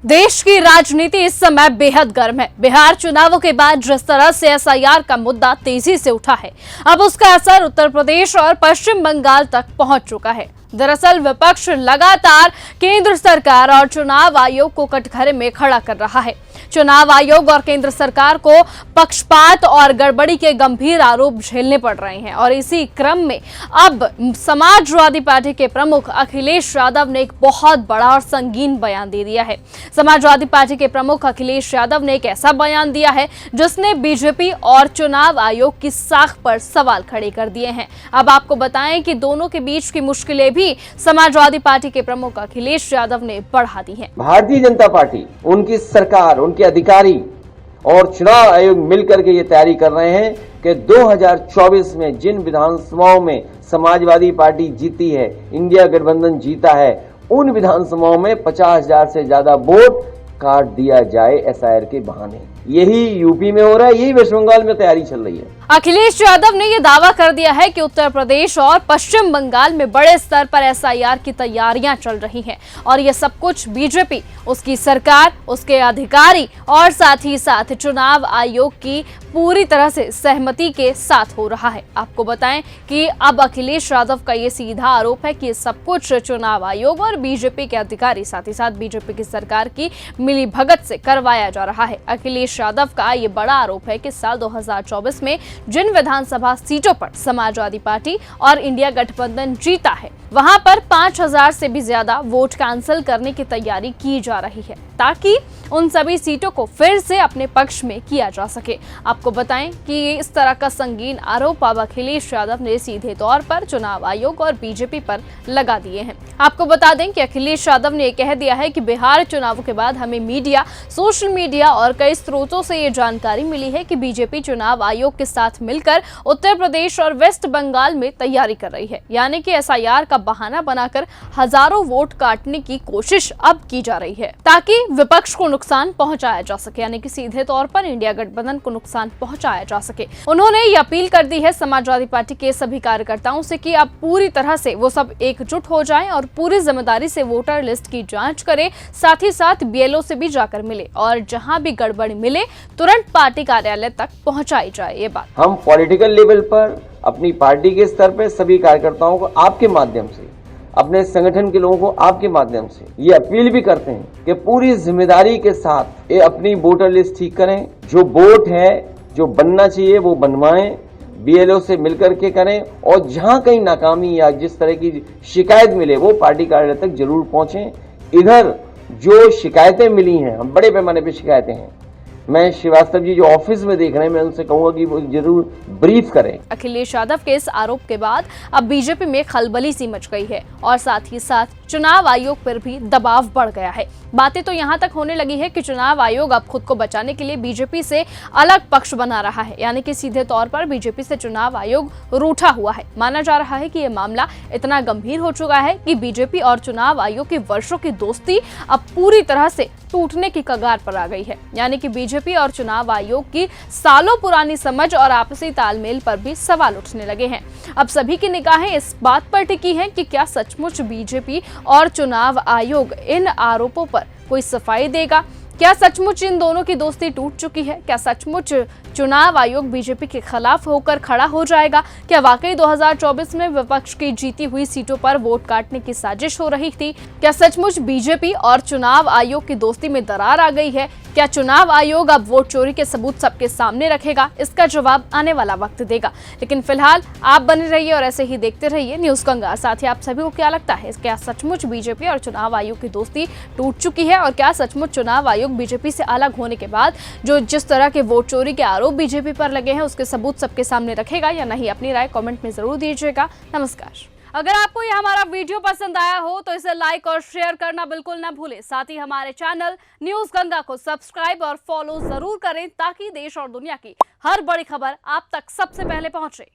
देश की राजनीति इस समय बेहद गर्म है। बिहार चुनावों के बाद जिस तरह से एसआईआर का मुद्दा तेजी से उठा है, अब उसका असर उत्तर प्रदेश और पश्चिम बंगाल तक पहुंच चुका है। दरअसल विपक्ष लगातार केंद्र सरकार और चुनाव आयोग को कटघरे में खड़ा कर रहा है। चुनाव आयोग और केंद्र सरकार को पक्षपात और गड़बड़ी के गंभीर आरोप झेलने पड़ रहे हैं और इसी क्रम में अब समाजवादी पार्टी के प्रमुख अखिलेश यादव ने एक बहुत बड़ा और संगीन बयान दे दिया है। समाजवादी पार्टी के प्रमुख अखिलेश यादव ने एक ऐसा बयान दिया है जिसने बीजेपी और चुनाव आयोग की साख पर सवाल खड़े कर दिए हैं। अब आपको बताएं कि दोनों के बीच की मुश्किलें भी समाजवादी पार्टी के प्रमुख अखिलेश यादव ने बढ़ा दी हैं। भारतीय जनता पार्टी, उनकी सरकार, उनके अधिकारी और चुनाव आयोग मिलकर के ये तैयारी कर रहे हैं कि 2024 में जिन विधानसभाओं में समाजवादी पार्टी जीती है, इंडिया गठबंधन जीता है, उन विधानसभाओं में 50,000 से ज्यादा वोट काट दिया जाए एसआईआर के बहाने। यही यूपी में हो रहा है, यही वेस्ट बंगाल में तैयारी चल रही है। अखिलेश यादव ने यह दावा कर दिया है कि उत्तर प्रदेश और पश्चिम बंगाल में बड़े स्तर पर एसआईआर की तैयारियां चल रही हैं और यह सब कुछ बीजेपी, उसकी सरकार, उसके अधिकारी और साथ ही साथ चुनाव आयोग की पूरी तरह से सहमति के साथ हो रहा है। आपको बताएं कि अब अखिलेश यादव का ये सीधा आरोप है कि ये सब कुछ चुनाव आयोग और बीजेपी के अधिकारी, साथ ही साथ बीजेपी की सरकार की मिलीभगत से करवाया जा रहा है। अखिलेश यादव का ये बड़ा आरोप है कि साल 2024 में जिन विधानसभा सीटों पर समाजवादी पार्टी और इंडिया गठबंधन जीता है, वहां पर 5,000 से भी ज्यादा वोट कैंसिल करने की तैयारी की जा रही है ताकि उन सभी सीटों को फिर से अपने पक्ष में किया जा सके। आपको बताएं कि इस तरह का संगीन आरोप अब अखिलेश यादव ने सीधे तौर पर चुनाव आयोग और बीजेपी पर लगा दिए हैं। आपको बता दें कि अखिलेश यादव ने कह दिया है कि बिहार चुनावों के बाद हमें मीडिया, सोशल मीडिया और कई स्रोतों से ये जानकारी मिली है कि बीजेपी चुनाव आयोग के साथ मिलकर उत्तर प्रदेश और वेस्ट बंगाल में तैयारी कर रही है, यानी कि एसआईआर का बहाना बनाकर हजारों वोट काटने की कोशिश अब की जा रही है ताकि विपक्ष को नुकसान पहुंचाया जा सके, यानी कि सीधे तौर पर इंडिया गठबंधन को नुकसान पहुंचाया जा सके। उन्होंने ये अपील कर दी है समाजवादी पार्टी के सभी कार्यकर्ताओं से कि अब पूरी तरह से वो सब एकजुट हो जाएं और पूरी जिम्मेदारी से वोटर लिस्ट की जांच करें, साथ ही साथ बीएलओ से भी जाकर मिले और जहां भी गड़बड़ी मिले तुरंत पार्टी कार्यालय तक पहुंचाई जाए। ये बात हम पॉलिटिकल लेवल पर अपनी पार्टी के स्तर पर सभी कार्यकर्ताओं को आपके माध्यम से, अपने संगठन के लोगों को आपके माध्यम से ये अपील भी करते हैं कि पूरी जिम्मेदारी के साथ ये अपनी वोटर लिस्ट ठीक करें। जो वोट है, जो बनना चाहिए वो बनवाएं, बीएलओ से मिलकर के करें और जहां कहीं नाकामी या जिस तरह की शिकायत मिले वो पार्टी कार्यालय तक जरूर पहुंचें। इधर जो शिकायतें मिली हैं, हम बड़े पैमाने पर शिकायतें हैं, मैं श्रीवास्तव जी जो ऑफिस में देख रहे हैं, मैं उनसे कहूंगा कि वो जरूर ब्रीफ करें। अखिलेश यादव के इस आरोप के बाद अब बीजेपी में खलबली सी मच गई है और साथ ही साथ चुनाव आयोग पर भी दबाव बढ़ गया है। बातें तो यहां तक होने लगी है कि चुनाव आयोग अब खुद को बचाने के लिए बीजेपी से अलग पक्ष बना रहा है, यानी कि सीधे तौर पर बीजेपी से चुनाव आयोग रूठा हुआ है। माना जा रहा है कि यह मामला इतना गंभीर हो चुका है कि बीजेपी और चुनाव आयोग की वर्षों की दोस्ती अब पूरी तरह से टूटने की कगार पर आ गई है, यानी कि बीजेपी और चुनाव आयोग की सालों पुरानी समझ और आपसी तालमेल पर भी सवाल उठने लगे हैं। अब सभी की निगाहें इस बात पर टिकी हैं कि क्या सचमुच बीजेपी और चुनाव आयोग इन आरोपों पर कोई सफाई देगा? क्या सचमुच इन दोनों की दोस्ती टूट चुकी है? क्या सचमुच चुनाव आयोग बीजेपी के खिलाफ होकर खड़ा हो जाएगा? क्या वाकई 2024 में विपक्ष की जीती हुई सीटों पर वोट काटने की साजिश हो रही थी? क्या सचमुच बीजेपी और चुनाव आयोग की दोस्ती में दरार आ गई है? क्या चुनाव आयोग अब वोट चोरी के सबूत सबके सामने रखेगा? इसका जवाब आने वाला वक्त देगा। लेकिन फिलहाल आप बने रहिए और ऐसे ही देखते रहिए न्यूज़ कंगार। साथ ही आप सभी को क्या लगता है, क्या सचमुच बीजेपी और चुनाव आयोग की दोस्ती टूट चुकी है और क्या सचमुच चुनाव आयोग बीजेपी से अलग होने के बाद जिस तरह के वोट चोरी के आरोप बीजेपी पर लगे हैं उसके सबूत सबके सामने रखेगा या नहीं? अपनी राय कमेंट में जरूर दीजिएगा। नमस्कार। अगर आपको ये हमारा वीडियो पसंद आया हो तो इसे लाइक और शेयर करना बिल्कुल ना भूलें। साथ ही हमारे चैनल न्यूज़ गंगा को सब्सक्राइब और फॉलो जरूर करें ताकि देश और दुनिया की हर बड़ी खबर आप तक सबसे पहले पहुंचे।